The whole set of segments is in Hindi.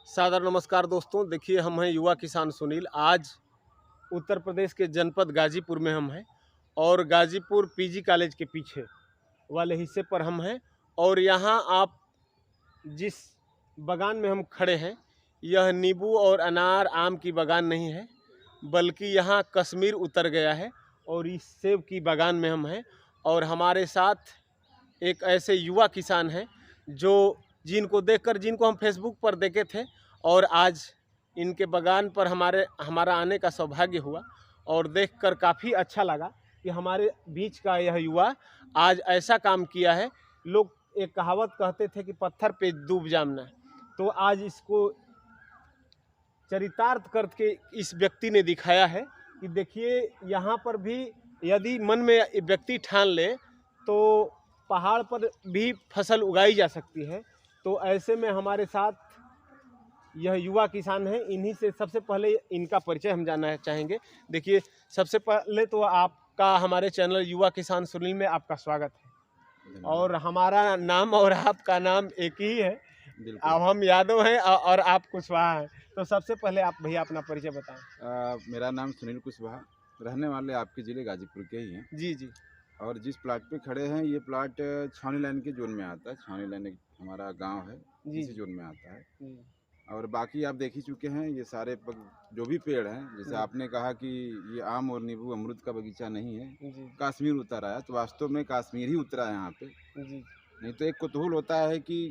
सादर नमस्कार दोस्तों। देखिए, हम हैं युवा किसान सुनील। आज उत्तर प्रदेश के जनपद गाजीपुर में हम हैं और गाजीपुर पीजी कॉलेज के पीछे वाले हिस्से पर हम हैं। और यहाँ आप जिस बागान में हम खड़े हैं, यह नींबू और अनार आम की बागान नहीं है, बल्कि यहाँ कश्मीर उतर गया है। और इस सेब की बागान में हम हैं और हमारे साथ एक ऐसे युवा किसान हैं जिनको हम फेसबुक पर देखे थे और आज इनके बागान पर हमारा आने का सौभाग्य हुआ और देखकर काफ़ी अच्छा लगा कि हमारे बीच का यह युवा आज ऐसा काम किया है। लोग एक कहावत कहते थे कि पत्थर पे डूब जाना, तो आज इसको चरितार्थ करके इस व्यक्ति ने दिखाया है कि देखिए, यहाँ पर भी यदि मन में व्यक्ति ठान ले तो पहाड़ पर भी फसल उगाई जा सकती है। तो ऐसे में हमारे साथ यह युवा किसान है। इन्हीं से सबसे पहले इनका परिचय हम जानना चाहेंगे। देखिए, सबसे पहले तो आपका हमारे चैनल युवा किसान सुनील में आपका स्वागत है और हमारा नाम और आपका नाम एक ही है। अब हम यादव हैं और आप कुशवाहा हैं। तो सबसे पहले आप भैया अपना परिचय बताएं। मेरा नाम सुनील कुशवाहा, रहने वाले आपके ज़िले गाजीपुर के ही हैं। जी जी। और जिस प्लाट पे खड़े हैं, ये प्लाट छावनी लाइन के जोन में आता है। छावनी लाइन एक हमारा गांव है, इसी जोन में आता है। और बाकी आप देख ही चुके हैं, ये सारे जो भी पेड़ हैं, जैसे आपने कहा कि ये आम और नींबू अमरूद का बगीचा नहीं है, कश्मीर उतरा है। तो वास्तव में कश्मीर ही उतरा है यहाँ पे। नहीं तो एक कुतूहल होता है कि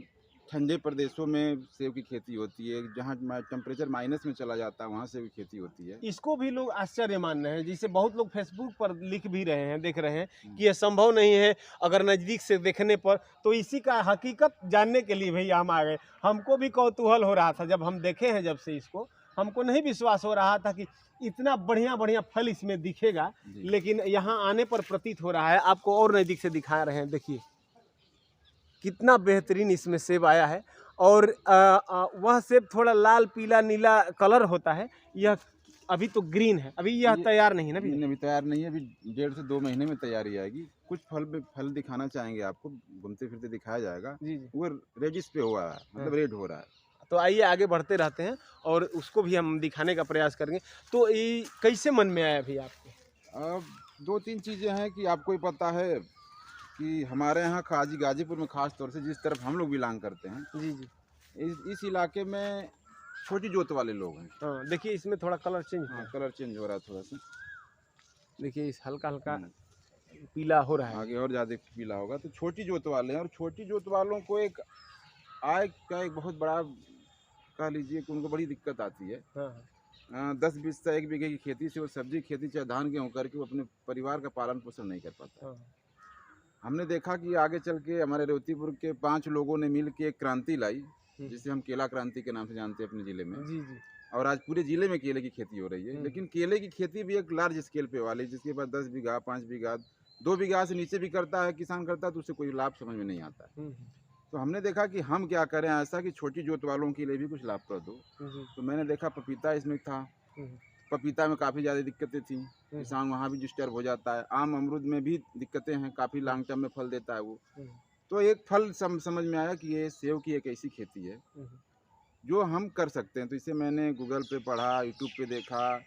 ठंडे प्रदेशों में सेब की खेती होती है, जहाँ टेम्परेचर माइनस में चला जाता है वहाँ सेब की खेती होती है। इसको भी लोग आश्चर्य मान रहे हैं, जिसे बहुत लोग फेसबुक पर लिख भी रहे हैं, देख रहे हैं कि यह संभव नहीं है अगर नज़दीक से देखने पर। तो इसी का हकीकत जानने के लिए भैया हम आ गए। हमको भी कौतूहल हो रहा था जब हम देखे हैं, जब से इसको हमको नहीं विश्वास हो रहा था कि इतना बढ़िया बढ़िया फल इसमें दिखेगा, लेकिन यहाँ आने पर प्रतीत हो रहा है। आपको और नज़दीक से दिखा रहे हैं, देखिए कितना बेहतरीन इसमें सेब आया है। और वह सेब थोड़ा लाल पीला नीला कलर होता है, यह अभी तो ग्रीन है। अभी यह तैयार नहीं है ना? अभी तैयार नहीं है, अभी 1.5 से 2 महीने में तैयारी आएगी। कुछ फल दिखाना चाहेंगे आपको, घूमते फिरते दिखाया जाएगा। जी जी। वो रेजिस पे हुआ है, मतलब रेड हो रहा है। तो आइए आगे बढ़ते रहते हैं और उसको भी हम दिखाने का प्रयास करेंगे। तो ये कैसे मन में आया भैया आपके? अब 2-3 चीज़ें हैं कि आपको ही पता है कि हमारे यहाँ गाजीपुर में ख़ास तौर से जिस तरफ हम लोग बिलोंग करते हैं, जी जी, इस इलाके में छोटी जोत वाले लोग हैं। हाँ देखिए, इसमें थोड़ा कलर चेंज हाँ, कलर चेंज हो रहा है थोड़ा सा। देखिए, इस हल्का हल्का पीला हो रहा है। आगे और ज़्यादा पीला होगा। तो छोटी जोत वाले हैं, और छोटी जोत वालों को एक आय का एक बहुत बड़ा, कह लीजिए कि उनको बड़ी दिक्कत आती है। हाँ 10-20 से 1 बीघे की खेती से वो सब्जी खेती चाहे धान गेहूँ करके वो अपने परिवार का पालन पोषण नहीं कर पाता। हाँ। हमने देखा कि आगे चल के हमारे रेवतीपुर के 5 लोगों ने मिल के एक क्रांति लाई, जिसे हम केला क्रांति के नाम से जानते हैं अपने ज़िले में। जी जी। और आज पूरे ज़िले में केले की खेती हो रही है। लेकिन केले की खेती भी एक लार्ज स्केल पे वाली, जिसके पास 10 बीघा 5 बीघा 2 बीघा से नीचे भी करता है, किसान करता है, तो उससे कोई लाभ समझ में नहीं आता है। तो हमने देखा कि हम क्या करें ऐसा कि छोटी जोत वालों के लिए भी कुछ लाभप्रद हो। तो मैंने देखा पपीता इसमें था। पपीता में काफ़ी ज़्यादा दिक्कतें थी, किसान वहाँ भी डिस्टर्ब हो जाता है। आम अमरूद में भी दिक्कतें हैं, काफ़ी लॉन्ग टर्म में फल देता है वो। तो एक फल समझ में आया कि ये सेब की एक ऐसी खेती है जो हम कर सकते हैं। तो इसे मैंने गूगल पे पढ़ा, यूट्यूब पे देखा,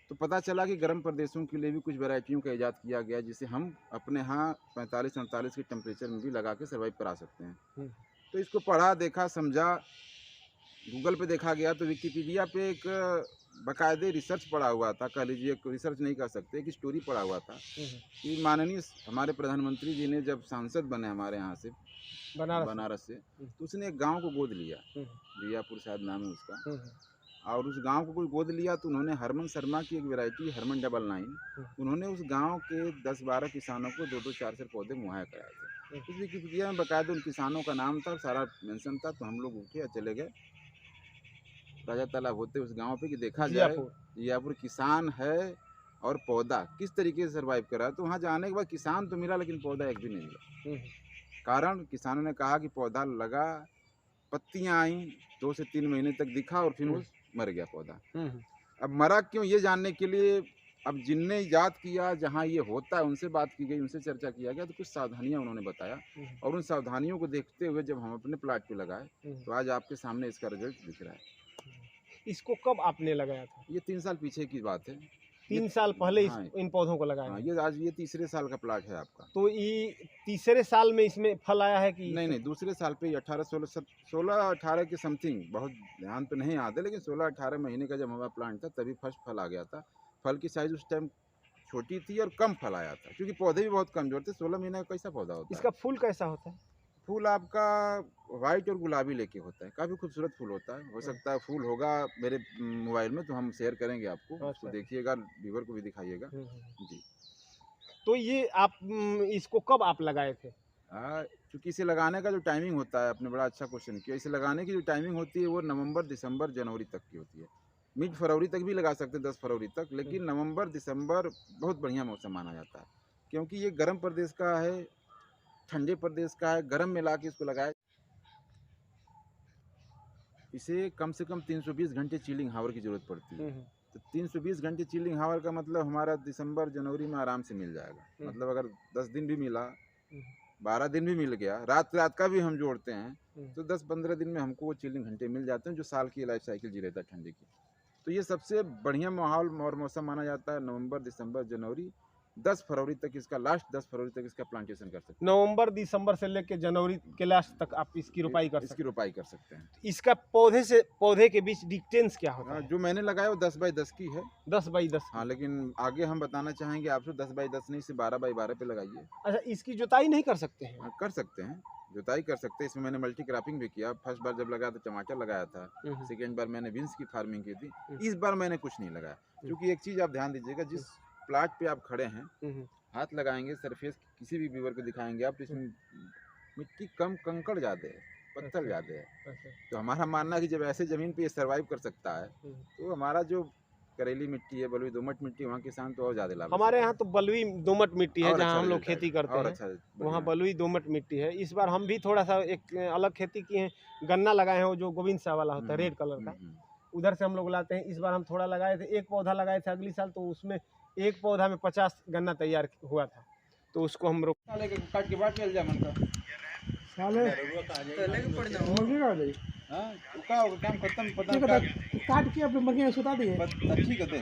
तो पता चला कि गर्म प्रदेशों के लिए भी कुछ वैरायटियों का इजाद किया गया, जिसे हम अपने यहाँ 45-48 के टेम्परेचर में भी लगा के सर्वाइव करा सकते हैं। तो इसको पढ़ा, देखा, समझा, गूगल पे देखा गया, तो विकिपीडिया पे एक बाकायदे रिसर्च पढ़ा हुआ था, कह लीजिए रिसर्च नहीं कर सकते, एक स्टोरी पढ़ा हुआ था कि माननीय हमारे प्रधानमंत्री जी ने जब सांसद बने हमारे यहाँ से बनारस से, तो उसने एक गांव को गोद लिया, जियापुर शायद नाम है उसका। और उस गांव को कोई गोद लिया तो उन्होंने हरमन शर्मा की एक वैरायटी हरमन 99, उन्होंने उस गांव के 10-12 किसानों को 2-2 4-4 पौधे मुहैया कराए थे। उस विकिपीडिया में बाकायदा उन किसानों का नाम था, सारा मेंशन था। तो हम लोग उठे और चले गए राजा तालाब होते उस गांव पे कि देखा जाए जियापुर किसान है और पौधा किस तरीके से सर्वाइव करा। तो वहाँ जाने के बाद किसान तो मिला, लेकिन पौधा एक भी नहीं मिला। कारण किसानों ने कहा कि पौधा लगा, पत्तियां आई, 2 से 3 महीने तक दिखा और फिर वो मर गया पौधा। अब मरा क्यों, ये जानने के लिए अब जिनने इजाद किया, जहाँ ये होता है, उनसे बात की गई, उनसे चर्चा किया गया, तो कुछ सावधानियां उन्होंने बताया। और उन सावधानियों को देखते हुए जब हम अपने प्लाट पे लगाए, तो आज आपके सामने इसका रिजल्ट दिख रहा है। इसको कब आपने लगाया था? ये 3 साल पीछे की बात है। 3 साल पहले हाँ, इन पौधों को लगाया हाँ, है। ये आज ये तीसरे साल का प्लाट है आपका। तो ये तीसरे साल में इसमें फल आया है कि? नहीं, दूसरे साल पे 16-18 के समथिंग, बहुत ध्यान तो नहीं याद है, लेकिन 16-18 महीने का जब हमारा प्लांट था तभी फर्स्ट फल आ गया था। फल की साइज़ उस टाइम छोटी थी और कम फल आया था, क्योंकि पौधे भी बहुत कमज़ोर थे। 16 महीने का कैसा पौधा होता है? इसका फूल कैसा होता है? फूल आपका वाइट और गुलाबी लेके होता है, काफ़ी खूबसूरत फूल होता है। हो सकता है फूल होगा मेरे मोबाइल में, तो हम शेयर करेंगे आपको, उसको अच्छा। देखिएगा, व्यूअर को भी दिखाइएगा। जी। तो ये आप इसको कब आप लगाए थे? चूँकि इसे लगाने का जो टाइमिंग होता है, आपने बड़ा अच्छा क्वेश्चन किया। इसे लगाने की जो टाइमिंग होती है वो नवंबर, दिसंबर, जनवरी तक की होती है। मिड फरवरी तक भी लगा सकते हैं, 10 फरवरी तक, लेकिन नवंबर, दिसंबर बहुत बढ़िया मौसम माना जाता है, क्योंकि ये गर्म प्रदेश का है, ठंडे प्रदेश का है, गर्म में ला के इसको लगाया। इसे कम से कम 320 घंटे चिलिंग हावर की ज़रूरत पड़ती है। तो 320 घंटे चिलिंग हावर का मतलब हमारा दिसंबर, जनवरी में आराम से मिल जाएगा। मतलब अगर 10 दिन भी मिला, 12 दिन भी मिल गया, रात का भी हम जोड़ते हैं, तो 10-15 दिन में हमको वो चिलिंग घंटे मिल जाते हैं, जो साल की लाइफ साइकिल जी रहता है ठंडी की। तो ये सबसे बढ़िया माहौल और मौसम माना जाता है नवंबर, दिसंबर, जनवरी। 10 फरवरी तक इसका, लास्ट 10 फरवरी तक इसका प्लांटेशन कर सकते हैं। नवंबर, दिसंबर से लेकर जनवरी के लास्ट तक आप इसकी रोपाई कर सकते इसकी रोपाई कर सकते हैं। हैं। इसका पौधे से पौधे के बीच डिस्टेंस क्या होता है? जो मैंने लगाया वो 10 बाई 10 की है। 10 बाई 10। हाँ, लेकिन आगे हम बताना चाहेंगे आपसे 10 बाई 10 नहीं, इसे 12 बाई 12 पे लगाइए। अच्छा, इसकी जुताई नहीं कर सकते हैं? कर सकते हैं, जुताई कर सकते हैं। इसमें मैंने मल्टी क्रॉपिंग भी किया। फर्स्ट बार जब लगाया तो टमाटर लगाया था, सेकेंड बार मैंने बीन्स की फार्मिंग की थी। इस बार मैंने कुछ नहीं लगाया, क्योंकि एक चीज़ आप ध्यान दीजिएगा, जिस प्लाट पे आप खड़े हैं, हाथ लगाएंगे, सरफेस किसी भी व्यूअर को दिखाएंगे आप, तो इसमें मिट्टी कम, कंकड़ ज़्यादा है, पत्थर ज़्यादा है। तो हमारा मानना है कि जब ऐसे ज़मीन पे ये सर्वाइव कर सकता है, तो हमारा जो करेली मिट्टी है, बलुई दोमट मिट्टी, वहाँ किसान तो और ज़्यादा लाभ। हमारे यहाँ तो बलुई दोमट मिट्टी है, जहाँ हम लोग खेती करते हैं, अच्छा, वहाँ बलुई दोमट मिट्टी है। इस बार हम भी थोड़ा सा एक अलग खेती किए हैं, गन्ना लगाए हैं, वो जो गोविंद शाह वाला होता है, रेड कलर का, उधर से हम लोग लाते हैं। इस बार हम थोड़ा लगाए थे, एक पौधा लगाए थे अगली साल, तो उसमें एक पौधा में 50 गन्ना तैयार हुआ था, तो उसको हम रोक काट के बाद चल जाए मन का साले पड़ जाओ मुर्गी का दे। हाँ, काम खत्म, पता काट के अपने मुर्गी में सुता दिए। ठीक है।